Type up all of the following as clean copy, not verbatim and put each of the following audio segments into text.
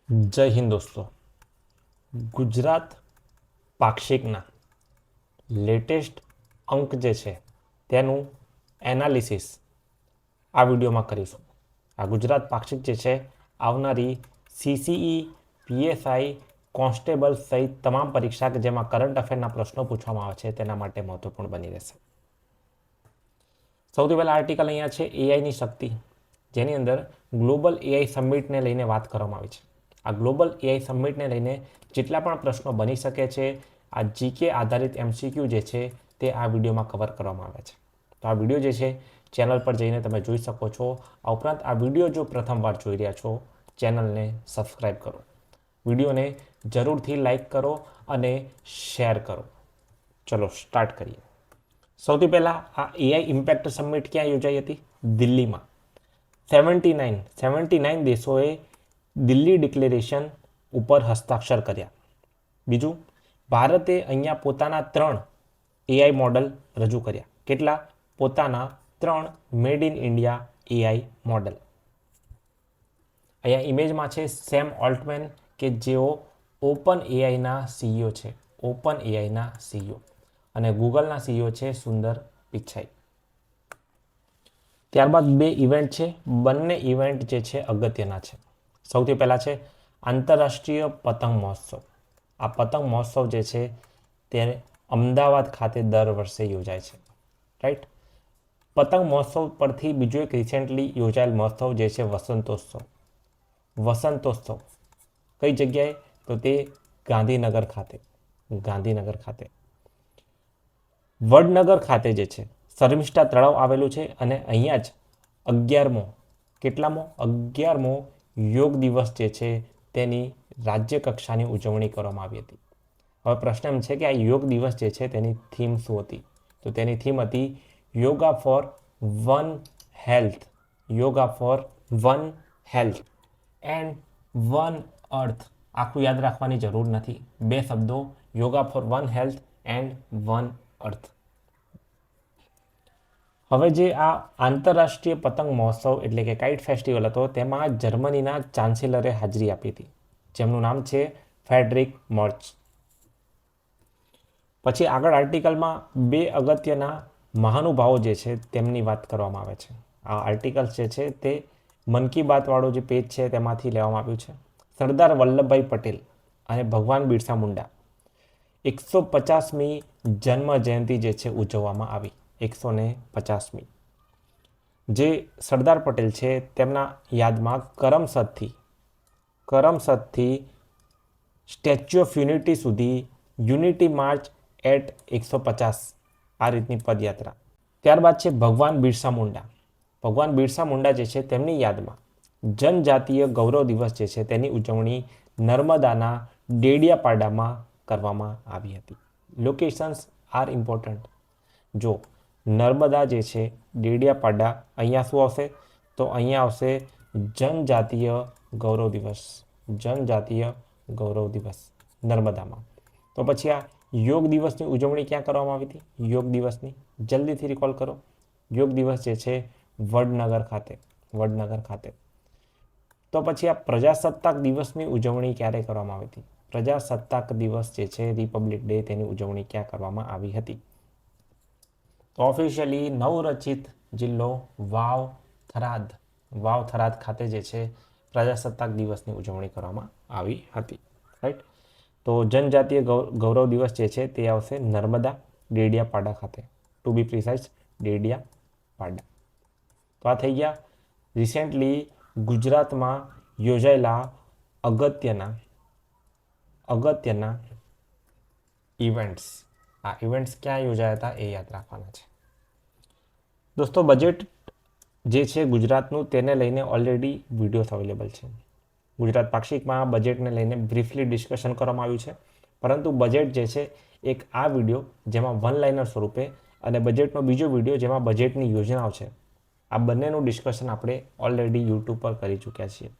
જય હિન્દ દોસ્તો. ગુજરાત પાક્ષિકના લેટેસ્ટ અંક જે છે તેનું એનાલિસિસ આ વિડીયોમાં કરીશું. આ ગુજરાત પાક્ષિક જે છે આવનારી સીસીઈ, પીએસઆઈ, કોન્સ્ટેબલ સહિત તમામ પરીક્ષા કે જેમાં કરંટ અફેરના પ્રશ્નો પૂછવામાં આવે છે તેના માટે મહત્વપૂર્ણ બની રહેશે. સૌથી પહેલા આર્ટિકલ અહીંયા છે એઆઈની શક્તિ, જેની અંદર ગ્લોબલ એઆઈ સમિટને લઈને વાત કરવામાં આવી છે. આ ગ્લોબલ એઆઈ સમિટને લઈને જેટલા પણ પ્રશ્નો બની શકે છે, આ જીકે આધારિત એમસીક્યુ જે છે તે આ વિડીયોમાં કવર કરવામાં આવે છે. તો આ વિડીયો જે છે ચેનલ પર જઈને તમે જોઈ શકો છો. આ ઉપરાંત આ વિડીયો જો પ્રથમવાર જોઈ રહ્યા છો, ચેનલને સબસ્ક્રાઈબ કરો, વિડીયોને જરૂરથી લાઈક કરો અને શેર કરો. ચલો સ્ટાર્ટ કરીએ. સૌથી પહેલાં આ એઆઈ ઇમ્પેક્ટ સમિટ ક્યાં યોજાઈ હતી? દિલ્હીમાં. 79 દેશોએ દિલ્હી ડિક્લેરેશન ઉપર હસ્તાક્ષર કર્યા. બીજું, ભારતે અહીંયા પોતાના 3 એઆઈ મોડલ રજૂ કર્યા. કેટલા? પોતાના 3 made in India AI model. અહીંયા ઇમેજમાં છે સેમ ઓલ્ટમેન કે જેઓ ઓપન એઆઈના સીઈઓ છે. ઓપન એઆઈના સીઈઓ અને ગૂગલના સીઈઓ છે સુંદર પિચાઈ. ત્યારબાદ 2 ઇવેન્ટ છે. બંને ઇવેન્ટ જે છે અગત્યના છે. સૌથી પહેલા છે આંતરરાષ્ટ્રીય પતંગ મહોત્સવ. આ પતંગ મહોત્સવ જે છે તે અમદાવાદ ખાતે દર વર્ષે યોજાય છે, રાઈટ. પતંગ મહોત્સવ પરથી બીજો એક રિસેન્ટલી યોજાયેલ મહોત્સવ જે છે વસંતોત્સવ. વસંતોત્સવ કઈ જગ્યાએ? તો તે ગાંધીનગર ખાતે. ગાંધીનગર ખાતે વડનગર ખાતે જે છે શર્મિષ્ઠા તળાવ આવેલું છે અને અહીંયા જ 11મો કેટલામો 11મો યોગ દિવસ જે છે તેની રાજ્ય કક્ષાની ઉજવણી કરવામાં આવી હતી. હવે પ્રશ્ન એમ છે કે આ યોગ દિવસ જે છે તેની થીમ શું હતી? તો તેની થીમ હતી yoga for one health. Yoga for one health and one earth. આખું યાદ રાખવાની જરૂર નથી. 2 શબ્દો, yoga for one health and one earth. હવે જે આ આંતરરાષ્ટ્રીય પતંગ મહોત્સવ એટલે કે કાઇટ ફેસ્ટિવલ હતો, તેમાં જર્મનીના ચાન્સેલરે હાજરી આપી હતી, જેમનું નામ છે ફેડરિક મર્ચ. પછી આગળ આર્ટિકલમાં 2 અગત્યના મહાનુભાવો જે છે તેમની વાત કરવામાં આવે છે. આ આર્ટિકલ જે છે તે મન કી બાતવાળો જે પેજ છે તેમાંથી લેવામાં આવ્યું છે. સરદાર વલ્લભભાઈ પટેલ અને ભગવાન બિરસા મુંડા 150મી જન્મ જયંતિ જે છે ઉજવવામાં આવી. 150મી. જે સરદાર પટેલ છે તેમના યાદમાં કરમસદથી સ્ટેચ્યુ ઓફ યુનિટી સુધી યુનિટી માર્ચ એટ 150 આ રીતની પદયાત્રા. ત્યારબાદ છે ભગવાન બિરસા મુંડા. ભગવાન બિરસા મુંડા જે છે તેમની યાદમાં જનજાતીય ગૌરવ દિવસ જે છે તેની ઉજવણી નર્મદાના ડેડિયાપાડામાં કરવામાં આવી હતી. Locations are important. જો નર્મદા જે છે ડેડિયાપાડા, અહીંયા શું આવશે? તો અહીંયા આવશે જનજાતીય ગૌરવ દિવસ. જનજાતીય ગૌરવ દિવસ નર્મદામાં. તો પછી આ યોગ દિવસની ઉજવણી ક્યાં કરવામાં આવી હતી? યોગ દિવસની જલ્દીથી રિકોલ કરો. યોગ દિવસ જે છે વડનગર ખાતે. વડનગર ખાતે. તો પછી આ પ્રજાસત્તાક દિવસની ઉજવણી ક્યારે કરવામાં આવી હતી? પ્રજાસત્તાક દિવસ જે છે રિપબ્લિક ડે, તેની ઉજવણી ક્યાં કરવામાં આવી હતી? તો ઓફિશિયલી નવરચિત જિલ્લો વાવ થરાદ. વાવ થરાદ ખાતે જે છે પ્રજાસત્તાક દિવસની ઉજવણી કરવામાં આવી હતી, રાઈટ. તો જનજાતીય ગૌરવ દિવસ જે છે તે આવશે નર્મદા ડેડિયાપાડા ખાતે. ટુ બી પ્રિસાઇઝ ડેડિયાપાડા. તો આ થઈ ગયા રિસેન્ટલી ગુજરાતમાં યોજાયેલા અગત્યના ઇવેન્ટ્સ. આ ઇવેન્ટ્સ ક્યાં યોજાયા હતા એ યાદ રાખવાના છે. દોસ્તો, બજેટ જે છે ગુજરાતનું તેને લઈને ઓલરેડી વિડીયોઝ અવેલેબલ છે. ગુજરાત પાક્ષિકમાં બજેટને લઈને બ્રીફલી ડિસ્કશન કરવામાં આવ્યું છે, પરંતુ બજેટ જે છે એક આ વિડીયો જેમાં વન લાઇનર સ્વરૂપે અને બજેટનો બીજો વિડીયો જેમાં બજેટની યોજનાઓ છે, આ બંનેનું ડિસ્કશન આપણે ઓલરેડી યુટ્યુબ પર કરી ચૂક્યા છીએ.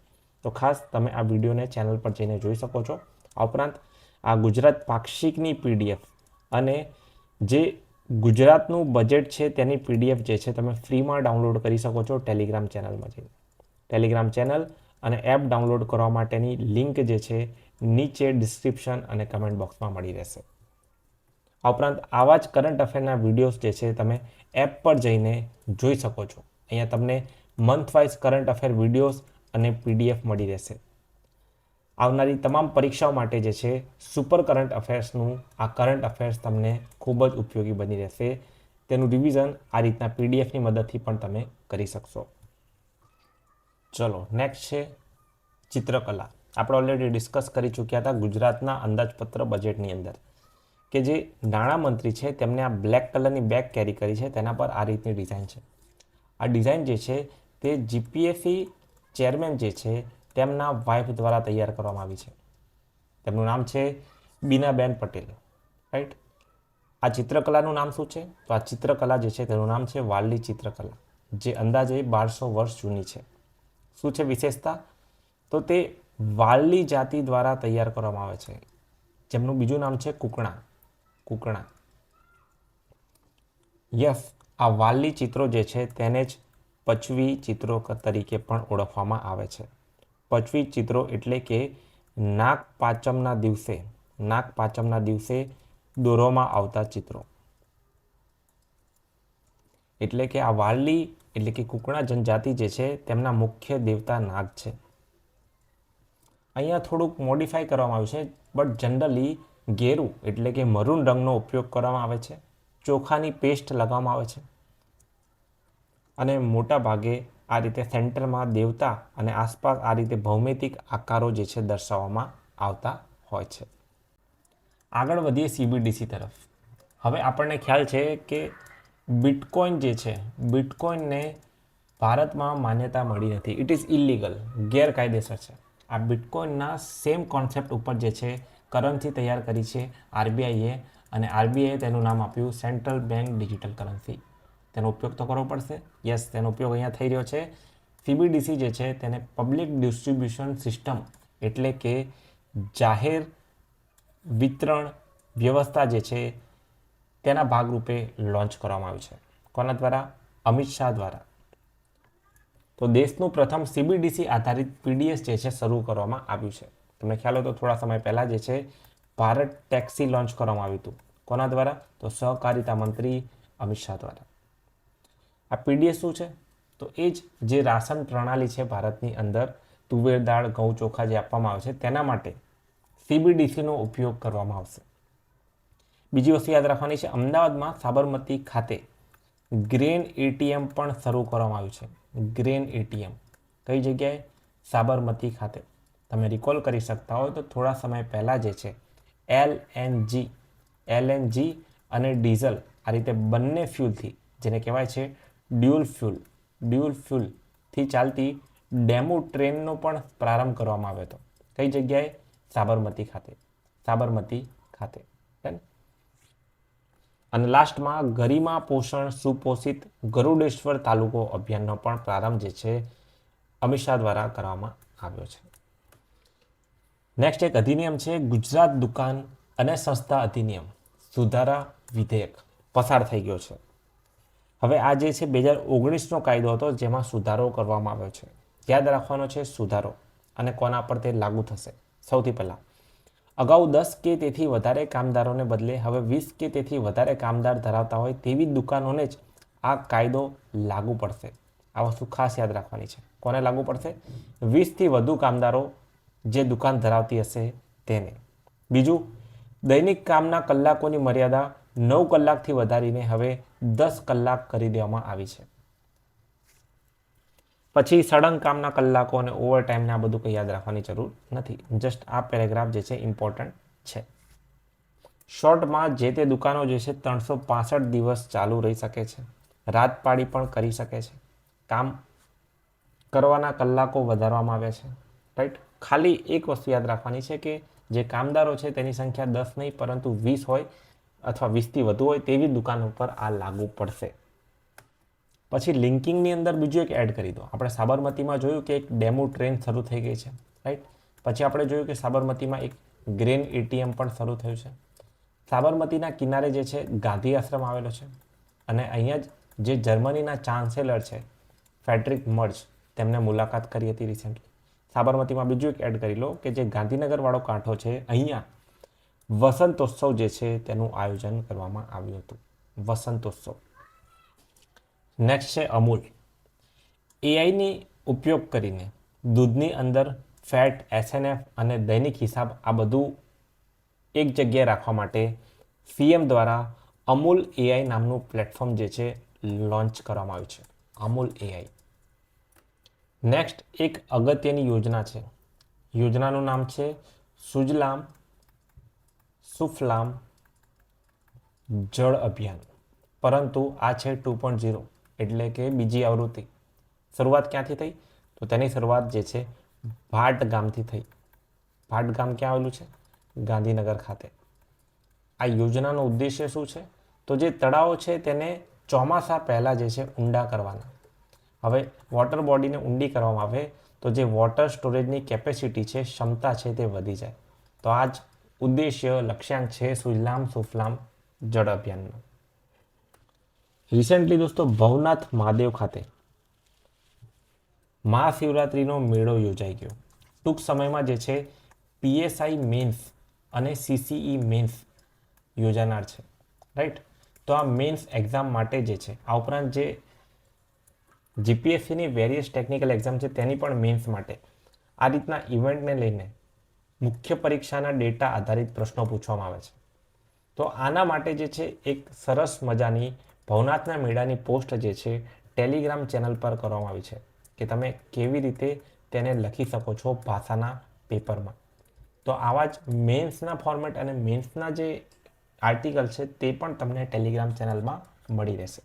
તો ખાસ તમે આ વિડીયોને ચેનલ પર જઈને જોઈ શકો છો. આ ઉપરાંત આ ગુજરાત પાક્ષિકની પીડીએફ અને જે ગુજરાતનું બજેટ છે તેની પીડીએફ જે છે તમે ફ્રીમાં ડાઉનલોડ કરી શકો છો ટેલિગ્રામ ચેનલમાં જઈને. ટેલિગ્રામ ચેનલ અને એપ ડાઉનલોડ કરવા માટેની લિંક જે છે નીચે ડિસ્ક્રિપ્શન અને કમેન્ટ બોક્સમાં મળી રહેશે. આ ઉપરાંત આવા જ કરંટ અફેરના વિડીયોઝ જે છે તમે એપ પર જઈને જોઈ શકો છો. અહીંયા તમને month wise current affair videos અને PDF મળી રહેશે. આવનારી તમામ પરીક્ષાઓ માટે જે છે સુપર કરંટ અફેર્સનું આ કરંટ અફેર્સ તમને ખૂબ જ ઉપયોગી બની રહેશે. તેનું રિવિઝન આ રીતના PDFની મદદથી પણ તમે કરી શકશો. ચલો નેક્સ્ટ છે ચિત્રકલા. આપણે ઓલરેડી ડિસ્કસ કરી ચૂક્યા હતા ગુજરાતના અંદાજપત્ર બજેટની અંદર કે જે નાણામંત્રી છે તેમને આ બ્લેક કલરની બેગ કેરી કરી છે. તેના પર આ રીતની ડિઝાઇન છે. આ ડિઝાઇન જે છે તે GPSC ચેરમેન જે છે તેમના વાઇફ દ્વારા તૈયાર કરવામાં આવી છે. તેમનું નામ છે બીનાબેન પટેલ, રાઈટ. આ ચિત્રકલાનું નામ શું છે? તો આ ચિત્રકલા જે છે તેનું નામ છે વારલી ચિત્રકલા, જે અંદાજે 1200 વર્ષ જૂની છે. શું છે વિશેષતા? તો તે વારલી જાતિ દ્વારા તૈયાર કરવામાં આવે છે, જેમનું બીજું નામ છે કુકણા. યસ, આ વારલી ચિત્રો જે છે તેને જ પચવી ચિત્રો તરીકે પણ ઓળખવામાં આવે છે. પચવી ચિત્રો એટલે કે નાગપાંચમના દિવસે દોરવામાં આવતા ચિત્રો. એટલે કે આ વારલી એટલે કે કુકણા જનજાતિ જે છે તેમના મુખ્ય દેવતા નાગ છે. અહીંયા થોડુંક મોડિફાઈ કરવામાં આવ્યું છે, બટ જનરલી ગેરું એટલે કે મરૂન રંગનો ઉપયોગ કરવામાં આવે છે. ચોખાની પેસ્ટ લગાવવામાં આવે છે અને મોટા ભાગે આ રીતે સેન્ટરમાં દેવતા અને આસપાસ આ રીતે ભૌમિતિક આકારો જે છે દર્શાવવામાં આવતા હોય છે. આગળ વધીએ CBDC તરફ. હવે આપણને ખ્યાલ છે કે બિટકોઇન જે છે, બિટકોઇનને ભારતમાં માન્યતા મળી નથી. ઇટ ઇઝ ઇલીગલ, ગેરકાયદેસર છે. આ બિટકોઇનના સેમ કોન્સેપ્ટ ઉપર જે છે કરન્સી તૈયાર કરી છે RBIએ, અને RBIએ તેનું નામ આપ્યું સેન્ટ્રલ બેંક ડિજિટલ કરન્સી. તેનો ઉપયોગ તો કરવો પડશે. યસ, તેનો ઉપયોગ અહીંયા થઈ રહ્યો છે. CBDC જે છે તેને પબ્લિક ડિસ્ટ્રીબ્યુશન સિસ્ટમ એટલે કે જાહેર વિતરણ વ્યવસ્થા જે છે તેના ભાગરૂપે લોન્ચ કરવામાં આવ્યું છે. કોના દ્વારા? અમિત શાહ દ્વારા. તો દેશનું પ્રથમ CBDC આધારિત PDS જે છે શરૂ કરવામાં આવ્યું છે. તમને ખ્યાલ હોય તો થોડા સમય પહેલાં જે છે ભારત ટેક્સી લોન્ચ કરવામાં આવ્યું હતું. કોના દ્વારા? તો સહકારિતા મંત્રી અમિત શાહ દ્વારા. આ PDS શું છે? તો એ જ જે રાશન પ્રણાલી છે ભારતની અંદર તુવેર દાળ, ઘઉં, ચોખા જે આપવામાં આવે છે તેના માટે CBDCનો ઉપયોગ કરવામાં આવશે. બીજી વસ્તુ યાદ રાખવાની છે, અમદાવાદમાં સાબરમતી ખાતે ગ્રેન ATM પણ શરૂ કરવામાં આવ્યું છે. ગ્રેન ATM કઈ જગ્યાએ? સાબરમતી ખાતે. તમે રિકોલ કરી શકતા હોય તો થોડા સમય પહેલાં જે છે LNG અને ડીઝલ આ રીતે બંને ફ્યુલથી, જેને કહેવાય છે ડ્યુઅલ ફ્યુલથી ચાલતી ડેમો ટ્રેનનો પણ પ્રારંભ કરવામાં આવ્યો હતો. કઈ જગ્યાએ? સાબરમતી ખાતે. અને લાસ્ટમાં ગરિમા પોષણ સુપોષિત ગરુડેશ્વર તાલુકો અભિયાનનો પણ પ્રારંભ જે છે અમિત શાહ દ્વારા કરવામાં આવ્યો છે. નેક્સ્ટ એક અધિનિયમ છે ગુજરાત દુકાન અને સંસ્થા અધિનિયમ સુધારા વિધેયક પસાર થઈ ગયો છે. હવે આ જે છે 2019નો કાયદો હતો જેમાં સુધારો કરવામાં આવ્યો છે. યાદ રાખવાનો છે સુધારો અને કોના પર તે લાગુ થશે. સૌથી પહેલાં અગાઉ 10 કે તેથી વધારે કામદારોને બદલે હવે 20 કે તેથી વધારે કામદાર ધરાવતા હોય તેવી દુકાનોને જ આ કાયદો લાગુ પડશે. આ વસ્તુ ખાસ યાદ રાખવાની છે. કોને લાગુ પડશે? 20થી વધુ કામદારો જે દુકાન ધરાવતી હશે તેને. બીજું, દૈનિક કામના કલાકોની મર્યાદા 9 કલાકથી વધારીને હવે 10 કલાક કરી દેવામાં આવી છે. પછી સળંગ કામના કલાકો અને ઓવરટાઈમને આ બધું કંઈ યાદ રાખવાની જરૂર નથી. જસ્ટ આ પેરેગ્રાફ જે છે ઇમ્પોર્ટન્ટ છે. શોર્ટમાં જે તે દુકાનો જે છે 365 દિવસ ચાલુ રહી શકે છે. રાત પાડી પણ કરી શકે છે. કામ કરવાના કલાકો વધારવામાં આવ્યા છે, રાઈટ. ખાલી એક વસ્તુ યાદ રાખવાની છે કે જે કામદારો છે તેની સંખ્યા 10 નહીં પરંતુ 20 હોય અથવા 20થી વધુ હોય તેવી દુકાન ઉપર આ લાગુ પડશે. પછી લિંકિંગની અંદર બીજું એક એડ કરી દો. આપણે સાબરમતીમાં જોયું કે એક ડેમો ટ્રેન શરૂ થઈ ગઈ છે, રાઈટ. પછી આપણે જોયું કે સાબરમતીમાં એક ગ્રેન ATM પણ શરૂ થયું છે. સાબરમતીના કિનારે જે છે ગાંધી આશ્રમ આવેલો છે અને અહીંયા જ જે જર્મનીના ચાન્સેલર છે ફેડરિક મર્ચ તેમને મુલાકાત કરી હતી રિસેન્ટલી. સાબરમતીમાં બીજું એક એડ કરી લો કે જે ગાંધીનગરવાળો કાંઠો છે અહીંયા વસંતોત્સવ જે છે તેનું આયોજન કરવામાં આવ્યું હતું. વસંતોત્સવ. નેક્સ્ટ છે અમૂલ. એઆઈની ઉપયોગ કરીને દૂધની અંદર ફેટ, એસએનએફ અને દૈનિક હિસાબ આ બધું એક જગ્યાએ રાખવા માટે સીએમ દ્વારા અમૂલ એઆઈ નામનું પ્લેટફોર્મ જે છે લોન્ચ કરવામાં આવ્યું છે. અમૂલ એઆઈ. નેક્સ્ટ એક અગત્યની યોજના છે. યોજનાનું નામ છે સુજલામ સુફલામ જળ અભિયાન. પરંતુ આ છે 2.0 એટલે કે બીજી આવૃત્તિ. શરૂઆત ક્યાંથી થઈ? તો તેની શરૂઆત જે છે ભાટ ગામથી થઈ. ભાટ ગામ ક્યાં આવેલું છે? ગાંધીનગર ખાતે. આ યોજનાનો ઉદ્દેશ્ય શું છે? તો જે તળાવો છે તેને ચોમાસા પહેલાં જે છે ઊંડા કરવાના. હવે વોટર બોડીને ઊંડી કરવામાં આવે તો જે વોટર સ્ટોરેજની કેપેસિટી છે, ક્ષમતા છે તે વધી જાય. તો આ જ ઉદ્દેશ્ય લક્ષ્યાંક છે સુજલામ સુફલામ જળ અભિયાનનો. રિસેન્ટલી દોસ્તો ભવનાથ મહાદેવ ખાતે મહાશિવરાત્રિનો મેળો યોજાઈ ગયો. ટૂંક સમયમાં જે છે પીએસઆઈ મેન્સ અને સીસીઈ મેન્સ યોજાનાર છે. રાઈટ. તો આ મેન્સ એક્ઝામ માટે જે છે આ ઉપરાંત જે જીપીએસસીની વેરિયસ ટેકનિકલ એક્ઝામ છે તેની પણ મેન્સ માટે આ રીતના ઇવેન્ટને લઈને મુખ્ય પરીક્ષાના ડેટા આધારિત પ્રશ્નો પૂછવામાં આવે છે. તો આના માટે જે છે એક સરસ મજાની ભવનાથના મેળાની પોસ્ટ જે છે ટેલિગ્રામ ચેનલ પર કરવામાં આવી છે કે તમે કેવી રીતે તેને લખી શકો છો ભાષાના પેપરમાં. તો આવા જ મેન્સના ફોર્મેટ અને મેન્સના જે આર્ટિકલ છે તે પણ તમને ટેલિગ્રામ ચેનલમાં મળી રહેશે.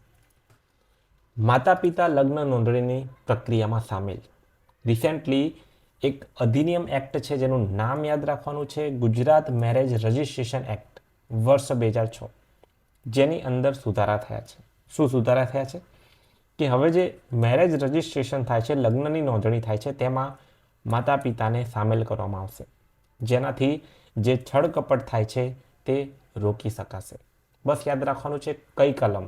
માતા પિતા લગ્ન નોંધણીની પ્રક્રિયામાં સામેલ. રિસેન્ટલી એક અધિનિયમ એક્ટ છે જેનું નામ યાદ રાખવાનું છે ગુજરાત મેરેજ રજિસ્ટ્રેશન એક્ટ વર્ષ 2006, જેની અંદર સુધારા થયા છે. શું સુધારા થયા છે? કે હવે જે મેરેજ રજિસ્ટ્રેશન થાય છે, લગ્નની નોંધણી થાય છે, તેમાં માતા પિતાને સામેલ કરવામાં આવશે, જેનાથી જે છળકપટ થાય છે તે રોકી શકાશે. બસ યાદ રાખવાનું છે કઈ કલમ?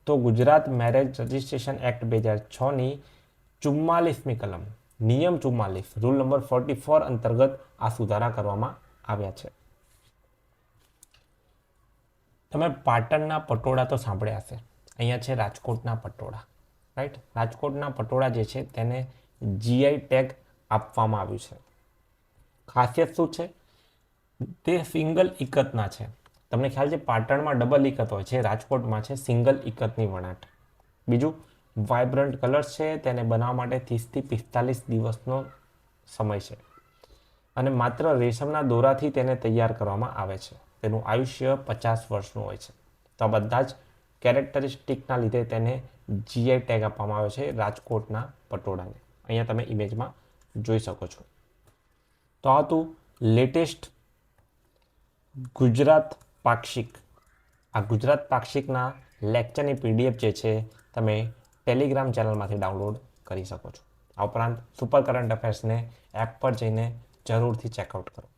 તો ગુજરાત મેરેજ રજિસ્ટ્રેશન એક્ટ 2006ની 44મી કલમ, નિયમ 44, રૂલ નંબર 44 અંતર્ગત આ સુધારા કરવામાં આવ્યા છે. તમે પાટણના પટોળા તો સાંભળ્યા હશે. અહીંયા છે રાજકોટના પટોળા. રાઈટ. રાજકોટના પટોળા જે છે તેને જીઆઈ ટેગ આપવામાં આવ્યું છે. ખાસિયત શું છે? તે સિંગલ ઇકતના છે. તમને ખ્યાલ છે પાટણમાં ડબલ ઇકત હોય છે, રાજકોટમાં છે સિંગલ ઇકતની વણાટ. બીજું વાઇબ્રન્ટ કલર્સ છે, તેને બનાવવા માટે 30 થી 45 દિવસનો સમય છે અને માત્ર રેશમના દોરાથી તેને તૈયાર કરવામાં આવે છે. તેનું આયુષ્ય 50 વર્ષનું હોય છે. તો આ બધા જ કેરેક્ટરિસ્ટિકના લીધે તેને જીઆઈ ટેગ આપવામાં આવ્યો છે રાજકોટના પટોળાને. અહીંયા તમે ઇમેજમાં જોઈ શકો છો. તો આ હતું લેટેસ્ટ ગુજરાત પાક્ષિક. આ ગુજરાત પાક્ષિકના લેક્ચરની પીડીએફ જે છે તમે ટેલિગ્રામ ચેનલમાંથી ડાઉનલોડ કરી શકો છો. આ ઉપરાંત સુપર કરંટ અફેર્સને એપ પર જઈને જરૂરથી ચેકઆઉટ કરો.